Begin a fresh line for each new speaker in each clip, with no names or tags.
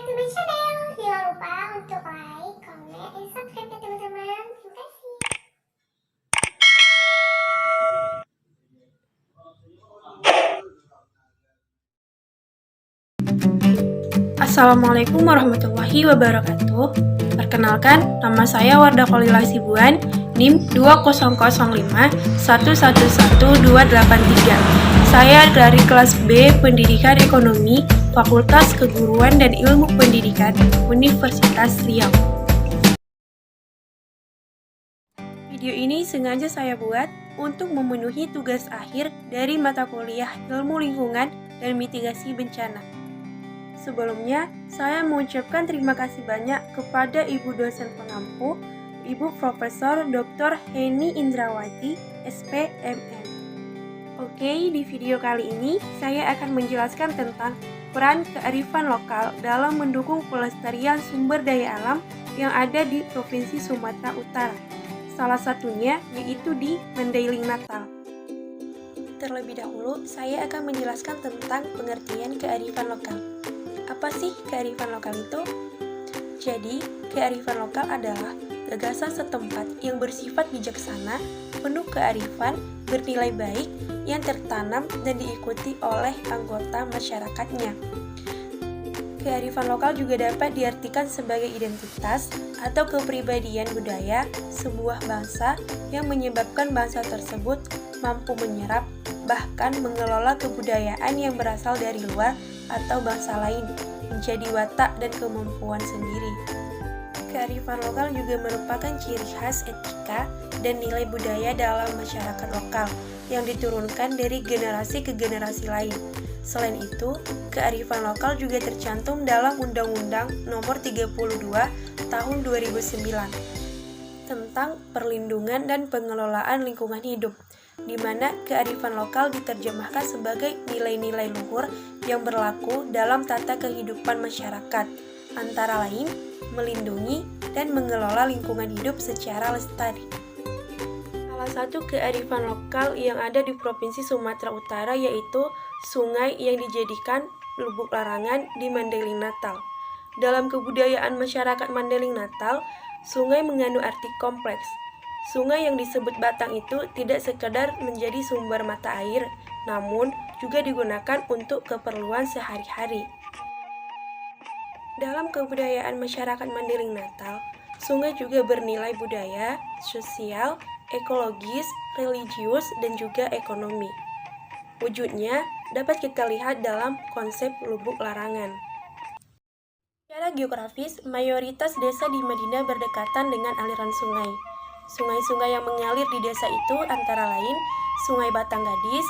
to my channel. Jangan lupa untuk like, comment, dan subscribe ya teman-teman. Terima kasih.
Assalamualaikum warahmatullahi wabarakatuh. Perkenalkan, nama saya Wardah Kholila Sibuan, NIM 20051111283. Saya dari kelas B Pendidikan Ekonomi, Fakultas Keguruan dan Ilmu Pendidikan, Universitas Riau. Video ini sengaja saya buat untuk memenuhi tugas akhir dari mata kuliah Ilmu Lingkungan dan Mitigasi Bencana. Sebelumnya, saya mengucapkan terima kasih banyak kepada Ibu dosen pengampu, Ibu Profesor Dr. Heni Indrawati, SPMM. Oke, di video kali ini saya akan menjelaskan tentang peran kearifan lokal dalam mendukung pelestarian sumber daya alam yang ada di Provinsi Sumatera Utara. Salah satunya yaitu di Mandailing Natal. Terlebih dahulu, saya akan menjelaskan tentang pengertian kearifan lokal. Apa sih kearifan lokal itu? Jadi, kearifan lokal adalah gagasan setempat yang bersifat bijaksana, penuh kearifan, bernilai baik, yang tertanam dan diikuti oleh anggota masyarakatnya. Kearifan lokal juga dapat diartikan sebagai identitas atau kepribadian budaya sebuah bangsa yang menyebabkan bangsa tersebut mampu menyerap, bahkan mengelola kebudayaan yang berasal dari luar atau bangsa lain, menjadi watak dan kemampuan sendiri. Kearifan lokal juga merupakan ciri khas etika dan nilai budaya dalam masyarakat lokal yang diturunkan dari generasi ke generasi lain. Selain itu, kearifan lokal juga tercantum dalam Undang-Undang Nomor 32 Tahun 2009 tentang perlindungan dan pengelolaan lingkungan hidup, di mana kearifan lokal diterjemahkan sebagai nilai-nilai luhur yang berlaku dalam tata kehidupan masyarakat, antara lain melindungi dan mengelola lingkungan hidup secara lestari. Salah satu kearifan lokal yang ada di Provinsi Sumatera Utara yaitu sungai yang dijadikan lubuk larangan di Mandailing Natal. Dalam kebudayaan masyarakat Mandailing Natal, sungai mengandung arti kompleks. Sungai yang disebut batang itu tidak sekadar menjadi sumber mata air, namun juga digunakan untuk keperluan sehari-hari. Dalam kebudayaan masyarakat Mandailing Natal, sungai juga bernilai budaya, sosial, ekologis, religius, dan juga ekonomi. Wujudnya dapat kita lihat dalam konsep lubuk larangan. Secara geografis, mayoritas desa di Madinah berdekatan dengan aliran sungai. Sungai-sungai yang mengalir di desa itu antara lain Sungai Batang Gadis,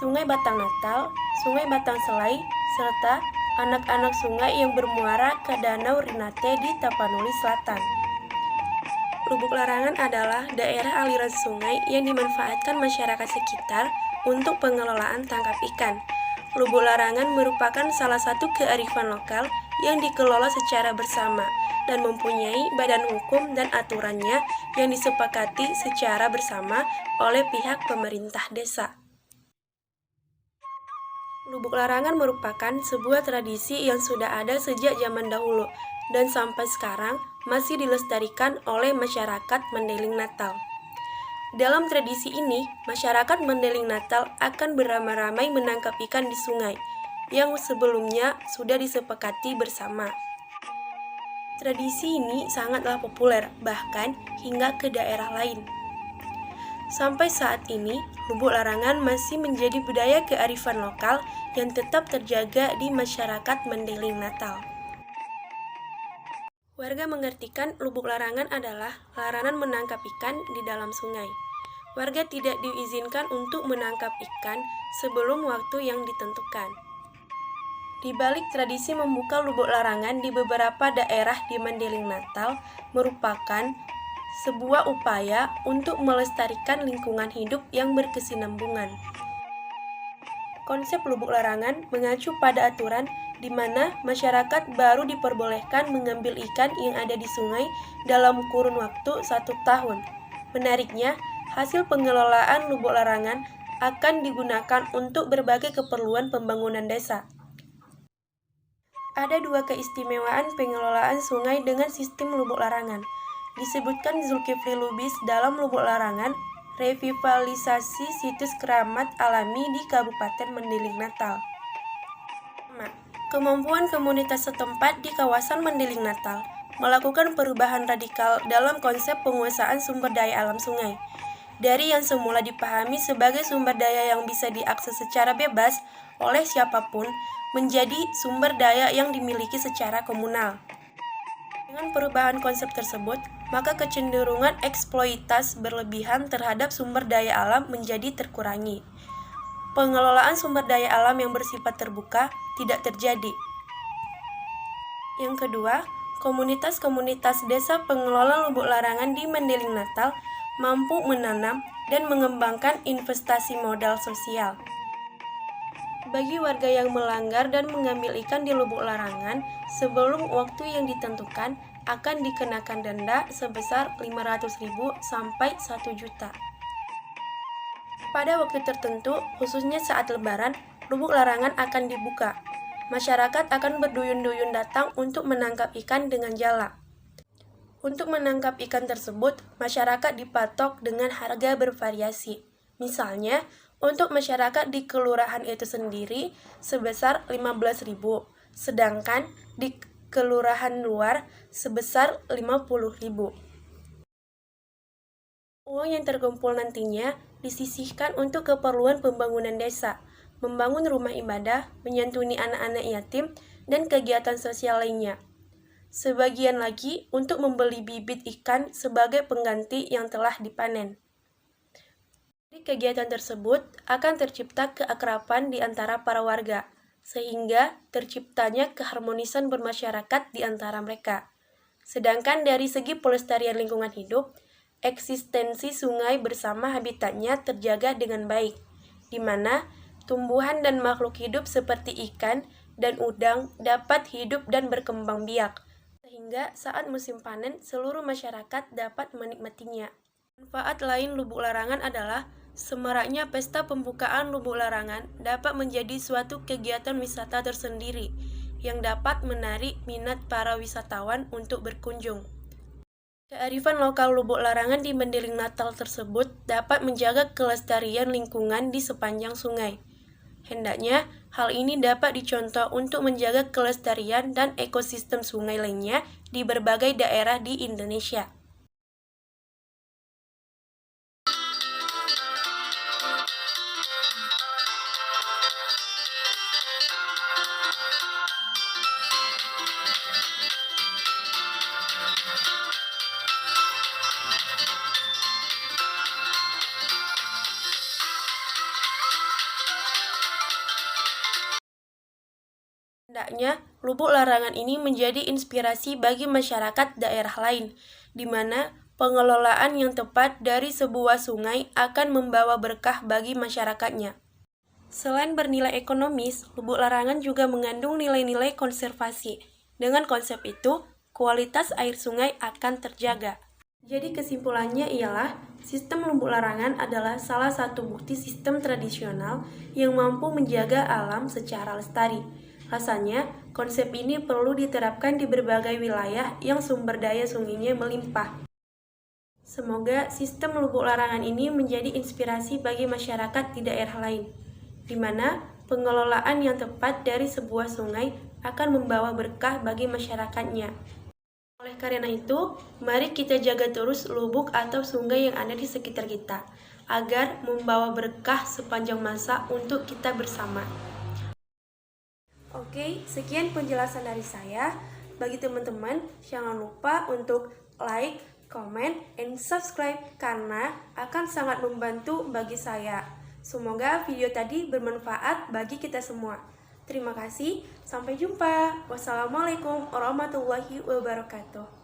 Sungai Batang Natal, Sungai Batang Selai, serta anak-anak sungai yang bermuara ke Danau Rinate di Tapanuli Selatan. Lubuk larangan adalah daerah aliran sungai yang dimanfaatkan masyarakat sekitar untuk pengelolaan tangkap ikan. Lubuk larangan merupakan salah satu kearifan lokal yang dikelola secara bersama dan mempunyai badan hukum dan aturannya yang disepakati secara bersama oleh pihak pemerintah desa. Lubuk larangan merupakan sebuah tradisi yang sudah ada sejak zaman dahulu dan sampai sekarang masih dilestarikan oleh masyarakat Mandailing Natal. Dalam tradisi ini, masyarakat Mandailing Natal akan beramai-ramai menangkap ikan di sungai yang sebelumnya sudah disepakati bersama. Tradisi ini sangatlah populer, bahkan hingga ke daerah lain. Sampai saat ini, lubuk larangan masih menjadi budaya kearifan lokal yang tetap terjaga di masyarakat Mandailing Natal. Warga mengartikan lubuk larangan adalah larangan menangkap ikan di dalam sungai. Warga tidak diizinkan untuk menangkap ikan sebelum waktu yang ditentukan. Di balik tradisi membuka lubuk larangan di beberapa daerah di Mandailing Natal merupakan sebuah upaya untuk melestarikan lingkungan hidup yang berkesinambungan. Konsep lubuk larangan mengacu pada aturan di mana masyarakat baru diperbolehkan mengambil ikan yang ada di sungai dalam kurun waktu 1 tahun. Menariknya, hasil pengelolaan lubuk larangan akan digunakan untuk berbagai keperluan pembangunan desa. Ada dua keistimewaan pengelolaan sungai dengan sistem lubuk larangan. Disebutkan Zulkifli Lubis dalam Lubuk Larangan, revitalisasi situs keramat alami di Kabupaten Mendiling Natal. Kemampuan komunitas setempat di kawasan Mendiling Natal melakukan perubahan radikal dalam konsep penguasaan sumber daya alam sungai. Dari yang semula dipahami sebagai sumber daya yang bisa diakses secara bebas oleh siapapun, menjadi sumber daya yang dimiliki secara komunal. Dengan perubahan konsep tersebut, maka kecenderungan eksploitas berlebihan terhadap sumber daya alam menjadi terkurangi. Pengelolaan sumber daya alam yang bersifat terbuka tidak terjadi. Yang kedua, komunitas-komunitas desa pengelola lubuk larangan di Mendiling Natal mampu menanam dan mengembangkan investasi modal sosial. Bagi warga yang melanggar dan mengambil ikan di lubuk larangan sebelum waktu yang ditentukan akan dikenakan denda sebesar 500.000 sampai 1 juta. Pada waktu tertentu, khususnya saat lebaran, lubuk larangan akan dibuka. Masyarakat akan berduyun-duyun datang untuk menangkap ikan dengan jala. Untuk menangkap ikan tersebut, masyarakat dipatok dengan harga bervariasi. Misalnya, untuk masyarakat di kelurahan itu sendiri sebesar 15.000, sedangkan di kelurahan luar sebesar 50.000. Uang yang terkumpul nantinya disisihkan untuk keperluan pembangunan desa, membangun rumah ibadah, menyantuni anak-anak yatim, dan kegiatan sosial lainnya. Sebagian lagi untuk membeli bibit ikan sebagai pengganti yang telah dipanen. Di kegiatan tersebut akan tercipta keakraban di antara para warga, sehingga terciptanya keharmonisan bermasyarakat di antara mereka. Sedangkan dari segi pelestarian lingkungan hidup, eksistensi sungai bersama habitatnya terjaga dengan baik, di mana tumbuhan dan makhluk hidup seperti ikan dan udang dapat hidup dan berkembang biak, sehingga saat musim panen seluruh masyarakat dapat menikmatinya. Manfaat lain lubuk larangan adalah semaraknya pesta pembukaan lubuk larangan dapat menjadi suatu kegiatan wisata tersendiri yang dapat menarik minat para wisatawan untuk berkunjung. Kearifan lokal lubuk larangan di Mendiling Natal tersebut dapat menjaga kelestarian lingkungan di sepanjang sungai. Hendaknya, hal ini dapat dicontoh untuk menjaga kelestarian dan ekosistem sungai lainnya di berbagai daerah di Indonesia. Hendaknya, lubuk larangan ini menjadi inspirasi bagi masyarakat daerah lain, di mana pengelolaan yang tepat dari sebuah sungai akan membawa berkah bagi masyarakatnya. Selain bernilai ekonomis, lubuk larangan juga mengandung nilai-nilai konservasi. Dengan konsep itu, kualitas air sungai akan terjaga. Jadi kesimpulannya ialah, sistem lubuk larangan adalah salah satu bukti sistem tradisional yang mampu menjaga alam secara lestari. Rasanya, konsep ini perlu diterapkan di berbagai wilayah yang sumber daya sungainya melimpah. Semoga sistem lubuk larangan ini menjadi inspirasi bagi masyarakat di daerah lain, di mana pengelolaan yang tepat dari sebuah sungai akan membawa berkah bagi masyarakatnya. Oleh karena itu, mari kita jaga terus lubuk atau sungai yang ada di sekitar kita, agar membawa berkah sepanjang masa untuk kita bersama. Oke, sekian penjelasan dari saya. Bagi teman-teman, jangan lupa untuk like, comment, and subscribe karena akan sangat membantu bagi saya. Semoga video tadi bermanfaat bagi kita semua. Terima kasih, sampai jumpa. Wassalamualaikum warahmatullahi wabarakatuh.